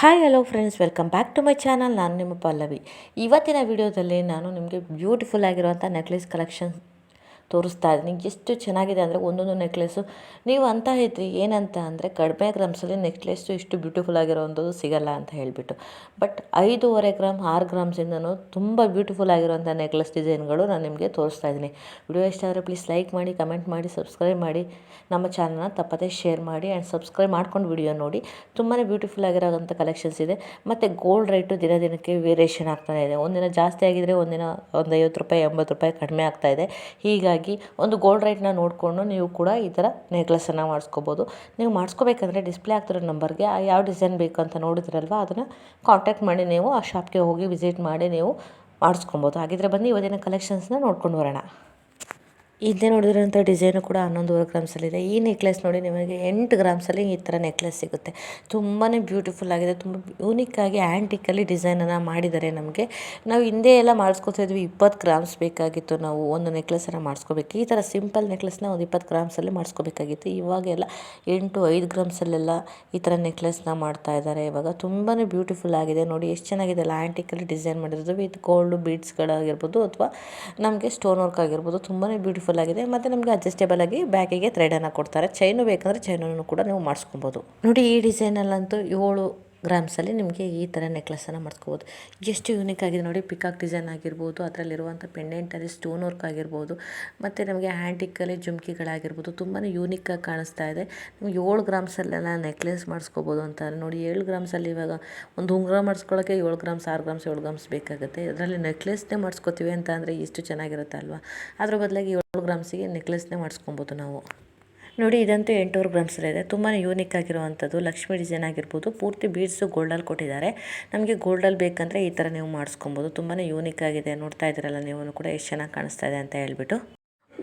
Hi hello friends, welcome back to my channel. ನಾನು ನಿಮ್ಮ ಪಲ್ಲವಿ. ಇವತ್ತಿನ ವಿಡಿಯೋದಲ್ಲಿ ನಾನು ನಿಮಗೆ ಬ್ಯೂಟಿಫುಲ್ ಆಗಿರುವಂಥ ನೆಕ್ಲೆಸ್ ಕಲೆಕ್ಷನ್ ತೋರಿಸ್ತಾ ಇದ್ದೀನಿ. ಎಷ್ಟು ಚೆನ್ನಾಗಿದೆ ಅಂದರೆ ಒಂದೊಂದು ನೆಕ್ಲೆಸ್ಸು ನೀವು ಅಂತ ಇದ್ರಿ ಏನಂತ ಅಂದರೆ ಕಡಿಮೆ ಗ್ರಾಮ್ಸಲ್ಲಿ ನೆಕ್ಲೆಸ್ಸು ಇಷ್ಟು ಬ್ಯೂಟಿಫುಲ್ ಆಗಿರೋವಂಥದ್ದು ಸಿಗಲ್ಲ ಅಂತ ಹೇಳಿಬಿಟ್ಟು. ಬಟ್ 5.5 ಗ್ರಾಮ್ 6 ಗ್ರಾಮ್ಸಿಂದನೂ ತುಂಬ ಬ್ಯೂಟಿಫುಲ್ ಆಗಿರೋವಂಥ ನೆಕ್ಲೆಸ್ ಡಿಸೈನ್ಗಳು ನಾನು ನಿಮಗೆ ತೋರಿಸ್ತಾ ಇದ್ದೀನಿ. ವಿಡಿಯೋ ಇಷ್ಟ ಆದರೆ ಪ್ಲೀಸ್ ಲೈಕ್ ಮಾಡಿ, ಕಮೆಂಟ್ ಮಾಡಿ, ಸಬ್ಸ್ಕ್ರೈಬ್ ಮಾಡಿ, ನಮ್ಮ ಚಾನಲ್ನ ತಪ್ಪದೇ ಶೇರ್ ಮಾಡಿ ಆ್ಯಂಡ್ ಸಬ್ಸ್ಕ್ರೈಬ್ ಮಾಡ್ಕೊಂಡು ವಿಡಿಯೋ ನೋಡಿ. ತುಂಬಾ ಬ್ಯೂಟಿಫುಲ್ ಆಗಿರೋವಂಥ ಕಲೆಕ್ಷನ್ಸ್ ಇದೆ. ಮತ್ತು ಗೋಲ್ಡ್ ರೇಟು ದಿನ ದಿನಕ್ಕೆ ವೇರಿಯೇಷನ್ ಆಗ್ತಾನೆ ಇದೆ. ಒಂದಿನ ಜಾಸ್ತಿ ಆಗಿದರೆ ಒಂದಿನ ಒಂದು 50 ರೂಪಾಯಿ 80 ರೂಪಾಯಿ ಕಡಿಮೆ ಆಗ್ತಾಯಿದೆ. ಹೀಗಾಗಿ ಒಂದು ಗೋಲ್ಡ್ ರೇಟ್ನ ನೋಡಿಕೊಂಡು ನೀವು ಕೂಡ ಈ ಥರ ನೆಕ್ಲೆಸನ್ನು ಮಾಡಿಸ್ಕೋಬೋದು. ನೀವು ಮಾಡಿಸ್ಕೋಬೇಕಂದ್ರೆ ಡಿಸ್ಪ್ಲೇ ಆಗ್ತಿರೋ ನಂಬರ್ಗೆ ಯಾವ ಡಿಸೈನ್ ಬೇಕು ಅಂತ ನೋಡಿದ್ರಲ್ವ, ಅದನ್ನು ಕಾಂಟ್ಯಾಕ್ಟ್ ಮಾಡಿ ನೀವು ಆ ಶಾಪ್ಗೆ ಹೋಗಿ ವಿಸಿಟ್ ಮಾಡಿ ನೀವು ಮಾಡಿಸ್ಕೊಬೋದು. ಹಾಗಿದ್ರೆ ಬನ್ನಿ ಇವತ್ತಿನ ಕಲೆಕ್ಷನ್ಸ್ನ ನೋಡ್ಕೊಂಡು ಬರೋಣ. ಹಿಂದೆ ನೋಡಿರೋಂಥ ಡಿಸೈನು ಕೂಡ 11.5 ಗ್ರಾಮ್ಸಲ್ಲಿದೆ. ಈ ನೆಕ್ಲೆಸ್ ನೋಡಿ ನಿಮಗೆ 8 ಗ್ರಾಮ್ಸಲ್ಲಿ ಈ ಥರ ನೆಕ್ಲೆಸ್ ಸಿಗುತ್ತೆ. ತುಂಬಾ ಬ್ಯೂಟಿಫುಲ್ ಆಗಿದೆ. ತುಂಬ ಯೂನಿಕ್ಕಾಗಿ ಆ್ಯಂಟಿಕಲ್ಲಿ ಡಿಸೈನನ್ನು ಮಾಡಿದ್ದಾರೆ. ನಮಗೆ ನಾವು ಹಿಂದೆ ಎಲ್ಲ ಮಾಡಿಸ್ಕೊತಾ ಇದ್ವಿ. 20 ಗ್ರಾಮ್ಸ್ ಬೇಕಾಗಿತ್ತು. ನಾವು ಒಂದು ನೆಕ್ಲೆಸನ್ನು ಮಾಡಿಸ್ಕೋಬೇಕು. ಈ ಥರ ಸಿಂಪಲ್ ನೆಕ್ಲೆಸ್ನ ಒಂದು 20 ಗ್ರಾಮ್ಸಲ್ಲಿ ಮಾಡಿಸ್ಕೋಬೇಕಾಗಿತ್ತು. ಇವಾಗೆಲ್ಲ 5 ಗ್ರಾಮ್ಸಲ್ಲೆಲ್ಲ ಈ ಥರ ನೆಕ್ಲೆಸ್ನ ಮಾಡ್ತಾ ಇದ್ದಾರೆ. ಇವಾಗ ತುಂಬಾ ಬ್ಯೂಟಿಫುಲ್ ಆಗಿದೆ. ನೋಡಿ ಎಷ್ಟು ಚೆನ್ನಾಗಿದೆ ಅಲ್ಲ. ಆ್ಯಂಟಿಕಲ್ಲಿ ಡಿಸೈನ್ ಮಾಡಿರೋದು ವಿತ್ ಗೋಲ್ಡ್ ಬೀಡ್ಸ್ಗಳಾಗಿರ್ಬೋದು ಅಥವಾ ನಮಗೆ ಸ್ಟೋನ್ ವರ್ಕ್ ಆಗಿರ್ಬೋದು. ತುಂಬಾ ಬ್ಯೂಟಿಫುಲ್ ಆಗಿದೆ. ಮತ್ತು ನಮಗೆ ಅಡ್ಜಸ್ಟೇಬಲ್ ಆಗಿ ಬ್ಯಾಕಿಗೆ ಥ್ರೆಡನ್ನು ಕೊಡ್ತಾರೆ. ಚೈನು ಬೇಕಂದರೆ ಚೈನನ್ನು ಕೂಡ ನೀವು ಮಾಡಿಸ್ಕೊಬೋದು. ನೋಡಿ ಈ ಡಿಸೈನಲ್ಲಂತೂ 7 ಗ್ರಾಮ್ಸಲ್ಲಿ ನಿಮಗೆ ಈ ಥರ ನೆಕ್ಲೆಸನ್ನು ಮಾಡಿಸ್ಕೋಬೋದು. ಎಷ್ಟು ಯೂನಿಕ್ ಆಗಿದೆ ನೋಡಿ. ಪಿಕಾಕ್ ಡಿಸೈನ್ ಆಗಿರ್ಬೋದು, ಅದರಲ್ಲಿರುವಂಥ ಪೆಂಡೆಂಟಲ್ಲಿ ಸ್ಟೋನ್ ವರ್ಕ್ ಆಗಿರ್ಬೋದು, ಮತ್ತು ನಮಗೆ ಹ್ಯಾಂಟಿಕಲ್ಲಿ ಜುಮ್ಕಿಗಳಾಗಿರ್ಬೋದು. ತುಂಬಾ ಯೂನಿಕ್ಕಾಗಿ ಕಾಣಿಸ್ತಾ ಇದೆ. ನಿಮ್ಗೆ 7 ಗ್ರಾಮ್ಸಲ್ಲೆಲ್ಲ ನೆಕ್ಲೆಸ್ ಮಾಡಿಸ್ಕೋಬೋದು ಅಂತ ನೋಡಿ. 7 ಗ್ರಾಮ್ಸಲ್ಲಿ ಇವಾಗ ಒಂದು ಉಂಗುರ ಮಾಡಿಸ್ಕೊಳ್ಳೋಕ್ಕೆ 7 ಗ್ರಾಮ್ಸ್ 6 ಗ್ರಾಮ್ಸ್ 7 ಗ್ರಾಮ್ಸ್ ಬೇಕಾಗುತ್ತೆ. ಅದರಲ್ಲಿ ನೆಕ್ಲೆಸ್ನೇ ಮಾಡಿಸ್ಕೋತೀವಿ ಅಂತ ಅಂದರೆ ಎಷ್ಟು ಚೆನ್ನಾಗಿರುತ್ತೆ ಅಲ್ವಾ. ಅದ್ರ ಬದಲಾಗಿ 7 ಗ್ರಾಮ್ಸಿಗೆ ನೆಕ್ಲೆಸ್ನೇ ಮಾಡಿಸ್ಕೊಬೋದು ನಾವು. ನೋಡಿ ಇದಂತೂ 8.5 ಗ್ರಾಮ್ಸಲ್ಲಿದೆ. ತುಂಬಾ ಯೂನಿಕ್ ಆಗಿರುವಂಥದ್ದು ಲಕ್ಷ್ಮಿ ಡಿಸೈನ್ ಆಗಿರ್ಬೋದು. ಪೂರ್ತಿ ಬೀಡ್ಸು ಗೋಲ್ಡಲ್ಲಿ ಕೊಟ್ಟಿದ್ದಾರೆ. ನಮಗೆ ಗೋಲ್ಡಲ್ಲಿ ಬೇಕಂದರೆ ಈ ಥರ ನೀವು ಮಾಡಿಸ್ಕೊಬೋದು. ತುಂಬಾ ಯೂನಿಕ್ ಆಗಿದೆ. ನೋಡ್ತಾ ಇದ್ದೀರಲ್ಲ ನೀವು ಕೂಡ ಎಷ್ಟು ಚೆನ್ನಾಗಿ ಕಾಣಿಸ್ತಾ ಇದೆ ಅಂತ ಹೇಳ್ಬಿಟ್ಟು.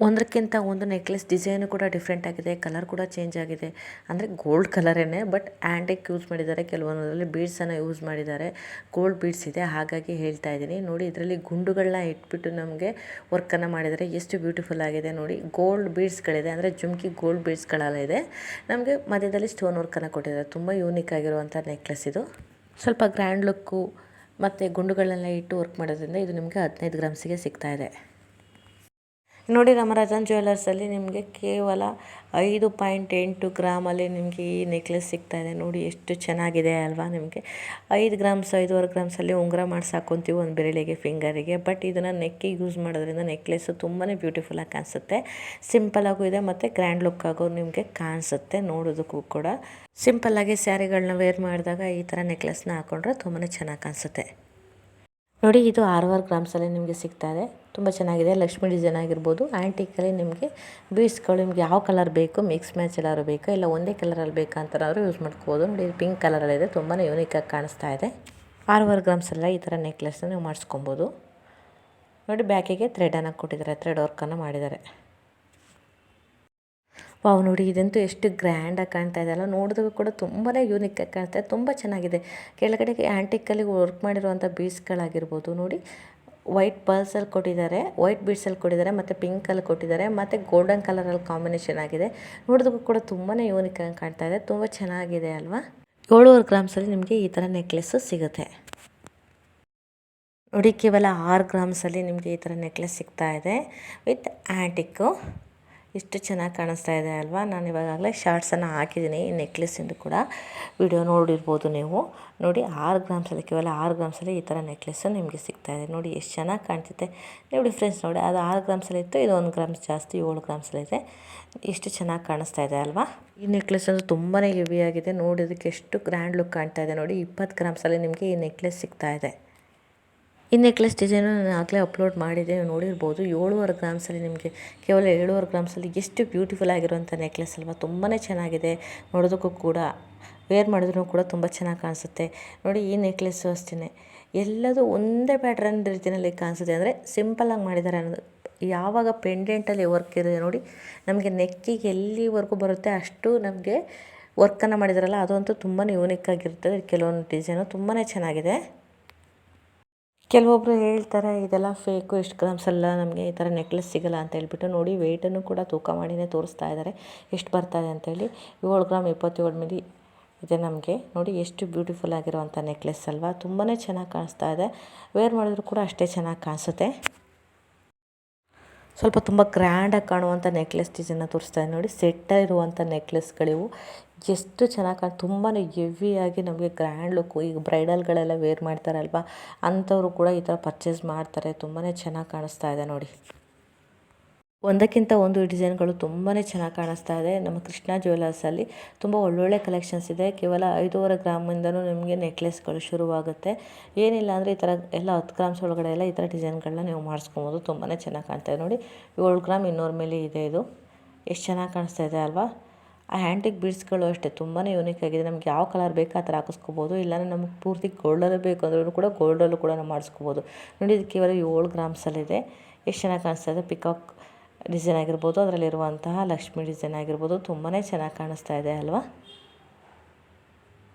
ಒಂದಕ್ಕಿಂತ ಒಂದು ನೆಕ್ಲೆಸ್ ಡಿಸೈನು ಕೂಡ ಡಿಫ್ರೆಂಟ್ ಆಗಿದೆ. ಕಲರ್ ಕೂಡ ಚೇಂಜ್ ಆಗಿದೆ. ಅಂದರೆ ಗೋಲ್ಡ್ ಕಲರೇನೆ, ಬಟ್ ಆ್ಯಂಟಿಕ್ ಯೂಸ್ ಮಾಡಿದ್ದಾರೆ. ಕೆಲವೊಂದರಲ್ಲಿ ಬೀಡ್ಸನ್ನು ಯೂಸ್ ಮಾಡಿದ್ದಾರೆ. ಗೋಲ್ಡ್ ಬೀಡ್ಸ್ ಇದೆ, ಹಾಗಾಗಿ ಹೇಳ್ತಾ ಇದ್ದೀನಿ. ನೋಡಿ ಇದರಲ್ಲಿ ಗುಂಡುಗಳನ್ನ ಇಟ್ಬಿಟ್ಟು ನಮಗೆ ವರ್ಕನ್ನು ಮಾಡಿದ್ದಾರೆ. ಎಷ್ಟು ಬ್ಯೂಟಿಫುಲ್ ಆಗಿದೆ ನೋಡಿ. ಗೋಲ್ಡ್ ಬೀಡ್ಸ್ಗಳಿದೆ, ಅಂದರೆ ಜುಮ್ಕಿ ಗೋಲ್ಡ್ ಬೀಡ್ಸ್ಗಳೆಲ್ಲ ಇದೆ. ನಮಗೆ ಮಧ್ಯದಲ್ಲಿ ಸ್ಟೋನ್ ವರ್ಕನ್ನು ಕೊಟ್ಟಿದ್ದಾರೆ. ತುಂಬ ಯೂನಿಕ್ ಆಗಿರುವಂಥ ನೆಕ್ಲೆಸ್ ಇದು. ಸ್ವಲ್ಪ ಗ್ರ್ಯಾಂಡ್ ಲುಕ್ಕು ಮತ್ತು ಗುಂಡುಗಳನ್ನೆಲ್ಲ ಇಟ್ಟು ವರ್ಕ್ ಮಾಡೋದ್ರಿಂದ ಇದು ನಿಮಗೆ 15 ಗ್ರಾಮ್ಸಿಗೆ ಸಿಗ್ತಾ ಇದೆ. ನೋಡಿ ನಮ್ಮ ರತನ್ ಜ್ಯುವೆಲರ್ಸಲ್ಲಿ ನಿಮಗೆ ಕೇವಲ 5.8 ಗ್ರಾಮಲ್ಲಿ ನಿಮಗೆ ಈ ನೆಕ್ಲೆಸ್ ಸಿಗ್ತಾ ಇದೆ. ನೋಡಿ ಎಷ್ಟು ಚೆನ್ನಾಗಿದೆ ಅಲ್ವಾ. ನಿಮಗೆ 5 ಗ್ರಾಮ್ಸ್ 5.5 ಗ್ರಾಮ್ಸಲ್ಲಿ ಉಂಗುರ ಮಾಡಿ ಸಾಕೊತೀವಿ ಒಂದು ಬೆರಳಿಗೆ, ಫಿಂಗರಿಗೆ. ಬಟ್ ಇದನ್ನು ನೆಕ್ಕಿಗೆ ಯೂಸ್ ಮಾಡೋದ್ರಿಂದ ನೆಕ್ಲೆಸ್ಸು ತುಂಬಾ ಬ್ಯೂಟಿಫುಲ್ಲಾಗಿ ಕಾಣಿಸುತ್ತೆ. ಸಿಂಪಲ್ಲಾಗೂ ಇದೆ ಮತ್ತು ಗ್ರ್ಯಾಂಡ್ ಲುಕ್ ಆಗೋ ನಿಮಗೆ ಕಾಣಿಸುತ್ತೆ. ನೋಡೋದಕ್ಕೂ ಕೂಡ ಸಿಂಪಲ್ಲಾಗಿ ಸ್ಯಾರಿಗಳನ್ನ ವೇರ್ ಮಾಡಿದಾಗ ಈ ಥರ ನೆಕ್ಲೆಸ್ನ ಹಾಕೊಂಡ್ರೆ ತುಂಬಾ ಚೆನ್ನಾಗಿ ಕಾಣಿಸುತ್ತೆ. ನೋಡಿ ಇದು 6.5 ಗ್ರಾಮ್ಸಲ್ಲಿ ನಿಮಗೆ ಸಿಗ್ತಾ ಇದೆ. ತುಂಬ ಚೆನ್ನಾಗಿದೆ. ಲಕ್ಷ್ಮಿ ಡಿಸೈನ್ ಆಗಿರ್ಬೋದು. ಆ್ಯಂಟಿಕಲ್ಲಿ ನಿಮಗೆ ಬೀಡ್ಸ್ಗಳು ನಿಮ್ಗೆ ಯಾವ ಕಲರ್ ಬೇಕು, ಮಿಕ್ಸ್ ಮ್ಯಾಚ್ ಎಲ್ಲಾದ್ರು ಬೇಕಾ, ಇಲ್ಲ ಒಂದೇ ಕಲರಲ್ಲಿ ಬೇಕಾ ಅಂತಾದ್ರೂ ಯೂಸ್ ಮಾಡ್ಕೋಬೋದು. ನೋಡಿ ಪಿಂಕ್ ಕಲರಲ್ಲಿದೆ. ತುಂಬಾ ಯೂನಿಕಾಗಿ ಕಾಣಿಸ್ತಾ ಇದೆ. 6.5 ಗ್ರಾಮ್ಸೆಲ್ಲ ಈ ಥರ ನೆಕ್ಲೆಸ್ನ ನೀವು ಮಾಡಿಸ್ಕೊಬೋದು. ನೋಡಿ ಬ್ಯಾಕಿಗೆ ಥ್ರೆಡನ್ನು ಕೊಟ್ಟಿದ್ದಾರೆ, ಥ್ರೆಡ್ ವರ್ಕನ್ನು ಮಾಡಿದ್ದಾರೆ. ವಾವ್, ನೋಡಿ ಇದಂತೂ ಎಷ್ಟು ಗ್ರ್ಯಾಂಡಾಗಿ ಕಾಣ್ತಾ ಇದೆ ಅಲ್ಲ. ನೋಡಿದಾಗ ಕೂಡ ತುಂಬಾ ಯೂನಿಕಾಗಿ ಕಾಣ್ತಾ ಇದೆ. ತುಂಬ ಚೆನ್ನಾಗಿದೆ. ಕೆಳಗಡೆಗೆ ಆ್ಯಂಟಿಕಲ್ಲಿ ವರ್ಕ್ ಮಾಡಿರುವಂಥ ಬೀಡ್ಸ್ಗಳಾಗಿರ್ಬೋದು. ನೋಡಿ ವೈಟ್ ಪರ್ಲ್ಸಲ್ಲಿ ಕೊಟ್ಟಿದ್ದಾರೆ, ವೈಟ್ ಬೀಡ್ಸಲ್ಲಿ ಕೊಟ್ಟಿದ್ದಾರೆ, ಮತ್ತು ಪಿಂಕಲ್ಲಿ ಕೊಟ್ಟಿದ್ದಾರೆ, ಮತ್ತು ಗೋಲ್ಡನ್ ಕಲರಲ್ಲಿ ಕಾಂಬಿನೇಷನ್ ಆಗಿದೆ. ನೋಡೋದಕ್ಕೂ ಕೂಡ ತುಂಬಾ ಯೂನಿಕಾಗಿ ಕಾಣ್ತಾ ಇದೆ. ತುಂಬ ಚೆನ್ನಾಗಿದೆ ಅಲ್ವಾ. 7.5 ಗ್ರಾಮ್ಸಲ್ಲಿ ನಿಮಗೆ ಈ ಥರ ನೆಕ್ಲೆಸ್ಸು ಸಿಗುತ್ತೆ. ನೋಡಿ ಕೇವಲ 6 ಗ್ರಾಮ್ಸಲ್ಲಿ ನಿಮಗೆ ಈ ಥರ ನೆಕ್ಲೆಸ್ ಸಿಗ್ತಾ ಇದೆ ವಿತ್ ಆ್ಯಂಟಿಕ್ಕು. ಎಷ್ಟು ಚೆನ್ನಾಗಿ ಕಾಣಿಸ್ತಾ ಇದೆ ಅಲ್ವಾ. ನಾನು ಇವಾಗಲೇ ಶಾರ್ಟ್ಸನ್ನು ಹಾಕಿದ್ದೀನಿ ಈ ನೆಕ್ಲೆಸ್ಸಿಂದು ಕೂಡ, ವಿಡಿಯೋ ನೋಡಿರ್ಬೋದು ನೀವು. ನೋಡಿ 6 ಗ್ರಾಮ್ಸಲ್ಲಿ ಕೇವಲ 6 ಗ್ರಾಮ್ಸಲ್ಲಿ ಈ ಥರ ನೆಕ್ಲೆಸ್ಸು ನಿಮಗೆ ಸಿಗ್ತಾ ಇದೆ. ನೋಡಿ ಎಷ್ಟು ಚೆನ್ನಾಗಿ ಕಾಣ್ತಿದೆ. ನೀವು ಡಿಫ್ರೆನ್ಸ್ ನೋಡಿ, ಅದು 6 ಗ್ರಾಮ್ಸಲ್ಲಿ ಇತ್ತು, ಇದು 1 ಗ್ರಾಮ್ಸ್ ಜಾಸ್ತಿ 7 ಗ್ರಾಮ್ಸಲ್ಲಿದೆ. ಎಷ್ಟು ಚೆನ್ನಾಗಿ ಕಾಣಿಸ್ತಾ ಇದೆ ಅಲ್ವಾ. ಈ ನೆಕ್ಲೆಸ್ ಅದು ತುಂಬಾ ಹೆವಿಯಾಗಿದೆ. ನೋಡೋದಕ್ಕೆ ಎಷ್ಟು ಗ್ರ್ಯಾಂಡ್ ಲುಕ್ ಕಾಣ್ತಾ ಇದೆ ನೋಡಿ. 20 ಗ್ರಾಮ್ಸಲ್ಲಿ ನಿಮಗೆ ಈ ನೆಕ್ಲೆಸ್ ಸಿಗ್ತಾ ಇದೆ. ಈ ನೆಕ್ಲೆಸ್ ಡಿಸೈನು ನಾನು ಆಗಲೇ ಅಪ್ಲೋಡ್ ಮಾಡಿದ್ದೆ, ನೀವು ನೋಡಿರ್ಬೋದು. 7.5 ಗ್ರಾಮ್ಸಲ್ಲಿ ನಿಮಗೆ ಕೇವಲ 7.5 ಗ್ರಾಮ್ಸಲ್ಲಿ ಎಷ್ಟು ಬ್ಯೂಟಿಫುಲ್ ಆಗಿರುವಂಥ ನೆಕ್ಲೆಸ್ ಅಲ್ವಾ. ತುಂಬಾ ಚೆನ್ನಾಗಿದೆ. ನೋಡೋದಕ್ಕೂ ಕೂಡ ವೇರ್ ಮಾಡಿದ್ರೂ ಕೂಡ ತುಂಬ ಚೆನ್ನಾಗಿ ಕಾಣಿಸುತ್ತೆ. ನೋಡಿ ಈ ನೆಕ್ಲೆಸ್ಸು ಅಷ್ಟೇ, ಎಲ್ಲದೂ ಒಂದೇ ಪ್ಯಾಟ್ರನ್ ರೀತಿಯಲ್ಲಿ ಕಾಣಿಸುತ್ತೆ. ಅಂದರೆ ಸಿಂಪಲ್ಲಾಗಿ ಮಾಡಿದ್ದಾರೆ ಅನ್ನೋದು. ಯಾವಾಗ ಪೆಂಡೆಂಟಲ್ಲಿ ವರ್ಕ್ ಇದೆ ನೋಡಿ, ನಮಗೆ ನೆಕ್ಕಿಗೆ ಎಲ್ಲಿವರೆಗೂ ಬರುತ್ತೆ ಅಷ್ಟು ನಮಗೆ ವರ್ಕನ್ನು ಮಾಡಿದಾರಲ್ಲ, ಅದಂತೂ ತುಂಬಾ ಯೂನಿಕ್ ಆಗಿರ್ತದೆ. ಕೆಲವೊಂದು ಡಿಸೈನು ತುಂಬಾ ಚೆನ್ನಾಗಿದೆ. ಕೆಲವೊಬ್ಬರು ಹೇಳ್ತಾರೆ ಇದೆಲ್ಲ ಫೇಕು, ಎಷ್ಟು ಗ್ರಾಮ್ಸೆಲ್ಲ ನಮಗೆ ಈ ಥರ ನೆಕ್ಲೆಸ್ ಸಿಗೋಲ್ಲ ಅಂತ ಹೇಳ್ಬಿಟ್ಟು. ನೋಡಿ ವೆಯ್ಟನ್ನು ಕೂಡ ತೂಕ ಮಾಡಿನೇ ತೋರಿಸ್ತಾ ಇದ್ದಾರೆ ಎಷ್ಟು ಬರ್ತಾಯಿದೆ ಅಂತೇಳಿ. 7 ಗ್ರಾಮ್ 27 ಮಿಲಿ ಇದೆ ನಮಗೆ ನೋಡಿ ಎಷ್ಟು ಬ್ಯೂಟಿಫುಲ್ ಆಗಿರುವಂಥ ನೆಕ್ಲೆಸ್ ಅಲ್ವಾ, ತುಂಬಾ ಚೆನ್ನಾಗಿ ಕಾಣಿಸ್ತಾ ಇದೆ. ವೇರ್ ಮಾಡಿದ್ರು ಕೂಡ ಅಷ್ಟೇ ಚೆನ್ನಾಗಿ ಕಾಣಿಸುತ್ತೆ. ಸ್ವಲ್ಪ ತುಂಬ ಗ್ರ್ಯಾಂಡಾಗಿ ಕಾಣುವಂಥ ನೆಕ್ಲೆಸ್ ಡಿಸೈನ್ನ ತೋರಿಸ್ತಾ ಇದೆ ನೋಡಿ. ಸೆಟ್ಟಾಗಿರುವಂಥ ನೆಕ್ಲೆಸ್ಗಳಿವು ಎಷ್ಟು ಚೆನ್ನಾಗಿ ತುಂಬಾ ಹೆವಿಯಾಗಿ ನಮಗೆ ಗ್ರ್ಯಾಂಡ್ ಲುಕ್ಕು. ಈಗ ಬ್ರೈಡಲ್ಗಳೆಲ್ಲ ವೇರ್ ಮಾಡ್ತಾರಲ್ವ, ಅಂಥವರು ಕೂಡ ಈ ಥರ ಪರ್ಚೇಸ್ ಮಾಡ್ತಾರೆ. ತುಂಬಾ ಚೆನ್ನಾಗಿ ಕಾಣಿಸ್ತಾ ಇದೆ ನೋಡಿ. ಒಂದಕ್ಕಿಂತ ಒಂದು ಡಿಸೈನ್ಗಳು ತುಂಬಾ ಚೆನ್ನಾಗಿ ಕಾಣಿಸ್ತಾ ಇದೆ. ನಮ್ಮ ಕೃಷ್ಣ ಜ್ಯುವೆಲರ್ಸಲ್ಲಿ ತುಂಬ ಒಳ್ಳೊಳ್ಳೆ ಕಲೆಕ್ಷನ್ಸ್ ಇದೆ. ಕೇವಲ 5.5 ಗ್ರಾಮಿಂದನೂ ನಿಮಗೆ ನೆಕ್ಲೆಸ್ಗಳು ಶುರುವಾಗುತ್ತೆ. ಏನಿಲ್ಲ ಅಂದರೆ ಈ ಥರ ಎಲ್ಲ 10 ಗ್ರಾಮ್ಸ್ ಒಳಗಡೆ ಎಲ್ಲ ಈ ಥರ ಡಿಸೈನ್ಗಳನ್ನ ನೀವು ಮಾಡಿಸ್ಕೊಬೋದು. ತುಂಬಾ ಚೆನ್ನಾಗಿ ಕಾಣ್ತಾ ಇದೆ ನೋಡಿ. 7 ಗ್ರಾಮ್ 200 ಮಿಲಿ ಇದೆ ಇದು. ಎಷ್ಟು ಚೆನ್ನಾಗಿ ಕಾಣಿಸ್ತಾ ಇದೆ ಅಲ್ವಾ. ಆ ಹ್ಯಾಂಟಿಕ್ ಬೀಡ್ಸ್ಗಳು ಅಷ್ಟೇ ತುಂಬಾ ಯೂನಿಕ್ ಆಗಿದೆ. ನಮ್ಗೆ ಯಾವ ಕಲರ್ ಬೇಕು ಆ ಥರ ಹಾಕಿಸ್ಕೋಬೋದು. ಇಲ್ಲಾಂದರೆ ನಮಗೆ ಪೂರ್ತಿ ಗೋಲ್ಡಲ್ಲೇ ಬೇಕು ಅಂದ್ರೂ ಕೂಡ ಗೋಲ್ಡಲ್ಲೂ ಕೂಡ ನಾವು ಮಾಡಿಸ್ಕೋಬೋದು ನೋಡಿ. ಇದು ಕೇವಲ 7 ಗ್ರಾಮ್ಸಲ್ಲಿದೆ. ಎಷ್ಟು ಚೆನ್ನಾಗಿ ಕಾಣಿಸ್ತಾ ಇದೆ. ಪಿಕಾಕ್ ಡಿಸೈನ್ ಆಗಿರ್ಬೋದು, ಅದರಲ್ಲಿರುವಂತಹ ಲಕ್ಷ್ಮಿ ಡಿಸೈನ್ ಆಗಿರ್ಬೋದು, ತುಂಬಾ ಚೆನ್ನಾಗಿ ಕಾಣಿಸ್ತಾ ಇದೆ ಅಲ್ವಾ.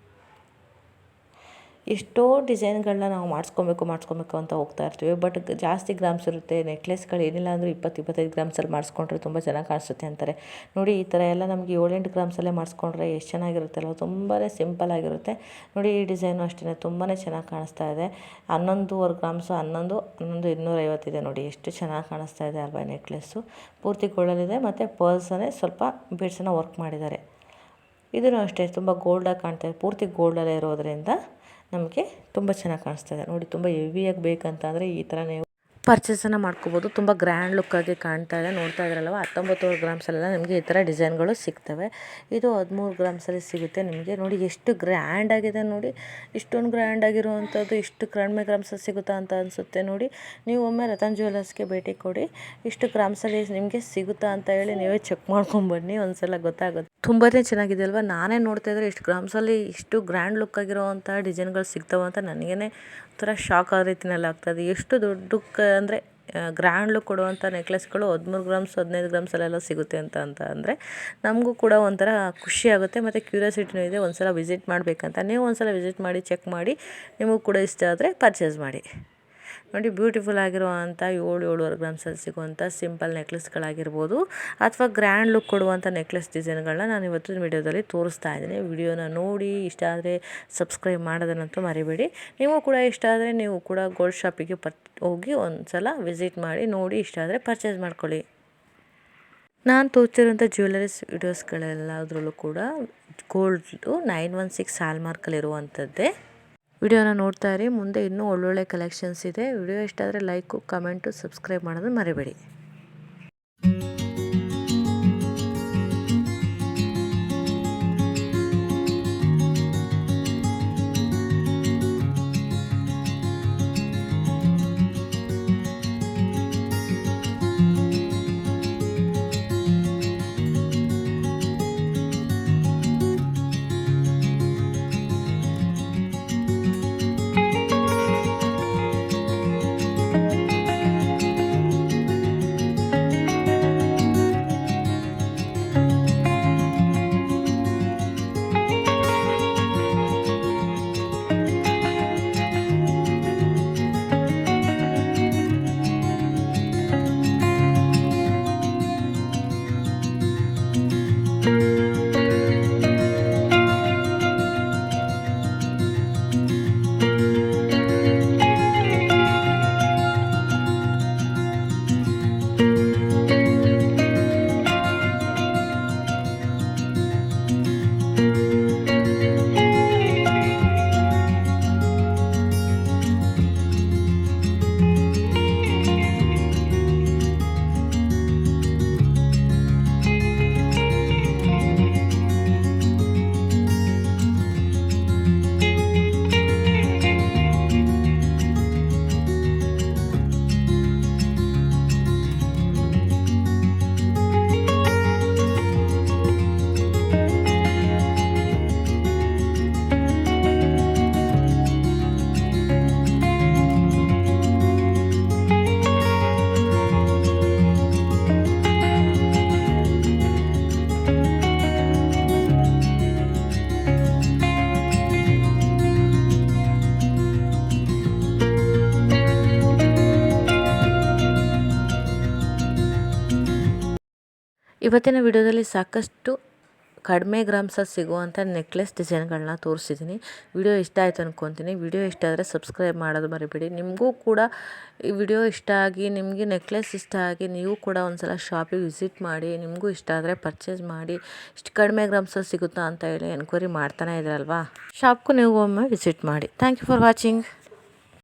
ಎಷ್ಟೋ ಡಿಸೈನ್ಗಳನ್ನ ನಾವು ಮಾಡಿಸ್ಕೊಬೇಕು ಅಂತ ಹೋಗ್ತಾ ಇರ್ತೀವಿ. ಬಟ್ ಜಾಸ್ತಿ ಗ್ರಾಮ್ಸ್ ಇರುತ್ತೆ ನೆಕ್ಲೆಸ್ಗಳು. ಏನಿಲ್ಲ ಅಂದರೂ 20-25 ಗ್ರಾಮ್ಸಲ್ಲಿ ಮಾಡಿಸ್ಕೊಂಡ್ರೆ ತುಂಬ ಚೆನ್ನಾಗಿ ಕಾಣಿಸುತ್ತೆ ಅಂತಾರೆ ನೋಡಿ. ಈ ಥರ ಎಲ್ಲ ನಮಗೆ 7-8 ಗ್ರಾಮ್ಸಲ್ಲೇ ಮಾಡಿಸ್ಕೊಂಡ್ರೆ ಎಷ್ಟು ಚೆನ್ನಾಗಿರುತ್ತೆ ಅಲ್ವ. ತುಂಬಾ ಸಿಂಪಲ್ ಆಗಿರುತ್ತೆ ನೋಡಿ. ಈ ಡಿಸೈನು ಅಷ್ಟೇ ತುಂಬಾ ಚೆನ್ನಾಗಿ ಕಾಣಿಸ್ತಾ ಇದೆ. 11.5 ಗ್ರಾಮ್ಸು 250 ಇದೆ ನೋಡಿ. ಎಷ್ಟು ಚೆನ್ನಾಗಿ ಕಾಣಿಸ್ತಾ ಇದೆ ಅಲ್ವಾ. ನೆಕ್ಲೆಸ್ಸು ಪೂರ್ತಿ ಗೋಲ್ಡಲ್ಲಿದೆ ಮತ್ತು ಪರ್ಲ್ಸನ್ನೇ ಸ್ವಲ್ಪ ಬೀಡ್ಸನ್ನು ವರ್ಕ್ ಮಾಡಿದ್ದಾರೆ. ಇದೂ ಅಷ್ಟೇ ತುಂಬ ಗೋಲ್ಡಾಗಿ ಕಾಣ್ತಾ ಇದೆ. ಪೂರ್ತಿ ಗೋಲ್ಡಲ್ಲೇ ಇರೋದರಿಂದ ನಮಗೆ ತುಂಬ ಚೆನ್ನಾಗಿ ಕಾಣಿಸ್ತಾ ಇದೆ ನೋಡಿ. ತುಂಬ ಹೆವಿಯಾಗಿ ಬೇಕಂತಂದರೆ ಈ ಥರ ನೀವು ಪರ್ಚೇಸನ್ನು ಮಾಡ್ಕೋಬೋದು. ತುಂಬ ಗ್ರ್ಯಾಂಡ್ ಲುಕ್ಕಾಗಿ ಕಾಣ್ತಾ ಇದೆ. ನೋಡ್ತಾ ಇದ್ರಲ್ವ 19 ಗ್ರಾಮ್ಸಲ್ಲೆಲ್ಲ ನಿಮಗೆ ಈ ಥರ ಡಿಸೈನ್ಗಳು ಸಿಗ್ತವೆ. ಇದು 13 ಗ್ರಾಮ್ಸಲ್ಲಿ ಸಿಗುತ್ತೆ ನಿಮಗೆ ನೋಡಿ. ಎಷ್ಟು ಗ್ರ್ಯಾಂಡ್ ಆಗಿದೆ ನೋಡಿ. ಇಷ್ಟೊಂದು ಗ್ರ್ಯಾಂಡ್ ಆಗಿರುವಂಥದ್ದು ಇಷ್ಟು ಕಡಿಮೆ ಗ್ರಾಮ್ಸಲ್ಲಿ ಸಿಗುತ್ತಾ ಅಂತ ಅನಿಸುತ್ತೆ ನೋಡಿ. ನೀವು ಒಮ್ಮೆ ರತನ್ ಜ್ಯುವೆಲರ್ಸ್ಗೆ ಭೇಟಿ ಕೊಡಿ. ಇಷ್ಟು ಗ್ರಾಮ್ಸಲ್ಲಿ ನಿಮಗೆ ಸಿಗುತ್ತಾ ಅಂತ ಹೇಳಿ ನೀವೇ ಚೆಕ್ ಮಾಡ್ಕೊಂಬನ್ನಿ, ಒಂದ್ಸಲ ಗೊತ್ತಾಗುತ್ತೆ. ತುಂಬಾ ಚೆನ್ನಾಗಿದೆ ಅಲ್ವಾ. ನಾನೇ ನೋಡ್ತಾ ಇದ್ದರೆ ಇಷ್ಟು ಗ್ರಾಮ್ಸಲ್ಲಿ ಇಷ್ಟು ಗ್ರ್ಯಾಂಡ್ ಲುಕ್ ಆಗಿರೋವಂಥ ಡಿಸೈನ್ಗಳು ಸಿಗ್ತಾವೆ ಅಂತ ನನಗೇ ಒಂಥರ ಶಾಕ್ ಆ ರೀತಿಯಲ್ಲಿ ಆಗ್ತದೆ. ಎಷ್ಟು ದೊಡ್ಡಕ್ಕೆ ಅಂದರೆ ಗ್ರ್ಯಾಂಡ್ ಲುಕ್ ಕೊಡುವಂಥ ನೆಕ್ಲೆಸ್ಗಳು 13 ಗ್ರಾಮ್ಸ್ 15 ಗ್ರಾಮ್ಸಲ್ಲೆಲ್ಲ ಸಿಗುತ್ತೆ ಅಂತ ಅಂದರೆ ನಮಗೂ ಕೂಡ ಒಂಥರ ಖುಷಿ ಆಗುತ್ತೆ ಮತ್ತು ಕ್ಯೂರಿಯಾಸಿಟಿನೂ ಇದೆ. ಒಂದ್ಸಲ ವಿಸಿಟ್ ಮಾಡಬೇಕಂತ. ನೀವು ಒಂದ್ಸಲ ವಿಸಿಟ್ ಮಾಡಿ ಚೆಕ್ ಮಾಡಿ, ನಿಮಗೂ ಕೂಡ ಇಷ್ಟ ಆದರೆ ಪರ್ಚೇಸ್ ಮಾಡಿ ನೋಡಿ. ಬ್ಯೂಟಿಫುಲ್ ಆಗಿರುವಂಥ 7-7.5 ಗ್ರಾಮ್ಸಲ್ಲಿ ಸಿಗುವಂಥ ಸಿಂಪಲ್ ನೆಕ್ಲೆಸ್ಗಳಾಗಿರ್ಬೋದು ಅಥವಾ ಗ್ರ್ಯಾಂಡ್ ಲುಕ್ ಕೊಡುವಂಥ ನೆಕ್ಲೆಸ್ ಡಿಸೈನ್ಗಳನ್ನ ನಾನು ಇವತ್ತಿನ ವಿಡಿಯೋದಲ್ಲಿ ತೋರಿಸ್ತಾ ಇದ್ದೀನಿ. ವಿಡಿಯೋನ ನೋಡಿ ಇಷ್ಟ ಆದರೆ ಸಬ್ಸ್ಕ್ರೈಬ್ ಮಾಡೋದನ್ನಂತೂ ಮರಿಬೇಡಿ. ನೀವು ಕೂಡ ಇಷ್ಟ ಆದರೆ ನೀವು ಕೂಡ ಗೋಲ್ಡ್ ಶಾಪಿಗೆ ಹೋಗಿ ಒಂದು ಸಲ ವಿಸಿಟ್ ಮಾಡಿ ನೋಡಿ, ಇಷ್ಟ ಆದರೆ ಪರ್ಚೇಸ್ ಮಾಡ್ಕೊಳ್ಳಿ. ನಾನು ತೋರಿಸಿರೋಂಥ ಜ್ಯುವೆಲರೀಸ್ ವಿಡಿಯೋಸ್ಗಳೆಲ್ಲದರಲ್ಲೂ ಕೂಡ ಗೋಲ್ಡ್ದು 916 ಹಾಲ್ಮಾರ್ಕಲ್ಲಿರುವಂಥದ್ದೇ. ವಿಡಿಯೋನ ನೋಡ್ತಾ ಇರಿ. ಮುಂದೆ ಇನ್ನೂ ಒಳ್ಳೊಳ್ಳೆ ಕಲೆಕ್ಷನ್ಸ್ ಇದೆ. ವಿಡಿಯೋ ಇಷ್ಟ ಆದರೆ ಲೈಕು, ಕಮೆಂಟು, ಸಬ್ಸ್ಕ್ರೈಬ್ ಮಾಡೋದು ಮರಿಬೇಡಿ. ಇವತ್ತಿನ ವಿಡಿಯೋದಲ್ಲಿ ಸಾಕಷ್ಟು ಕಡಿಮೆ ಗ್ರಾಮ್ಸಲ್ಲಿ ಸಿಗುವಂಥ ನೆಕ್ಲೆಸ್ ಡಿಸೈನ್ಗಳನ್ನ ತೋರಿಸಿದ್ದೀನಿ. ವಿಡಿಯೋ ಇಷ್ಟ ಆಯಿತು ಅಂದ್ಕೊತೀನಿ. ವಿಡಿಯೋ ಇಷ್ಟ ಆದರೆ ಸಬ್ಸ್ಕ್ರೈಬ್ ಮಾಡೋದು ಮರಿಬೇಡಿ. ನಿಮಗೂ ಕೂಡ ಈ ವಿಡಿಯೋ ಇಷ್ಟ ಆಗಿ ನಿಮಗೆ ನೆಕ್ಲೆಸ್ ಇಷ್ಟ ಆಗಿ ನೀವು ಕೂಡ ಒಂದ್ಸಲ ಶಾಪಿಗೆ ವಿಸಿಟ್ ಮಾಡಿ, ನಿಮಗೂ ಇಷ್ಟ ಆದರೆ ಪರ್ಚೇಸ್ ಮಾಡಿ. ಇಷ್ಟು ಕಡಿಮೆ ಗ್ರಾಮ್ಸಲ್ಲಿ ಸಿಗುತ್ತಾ ಅಂತ ಹೇಳಿ ಎನ್ಕ್ವೈರಿ ಮಾಡ್ತಾನೆ ಇದ್ರಲ್ವಾ, ಶಾಪ್ಗೂ ನೀವು ಒಮ್ಮೆ ವಿಸಿಟ್ ಮಾಡಿ. Thank you for watching.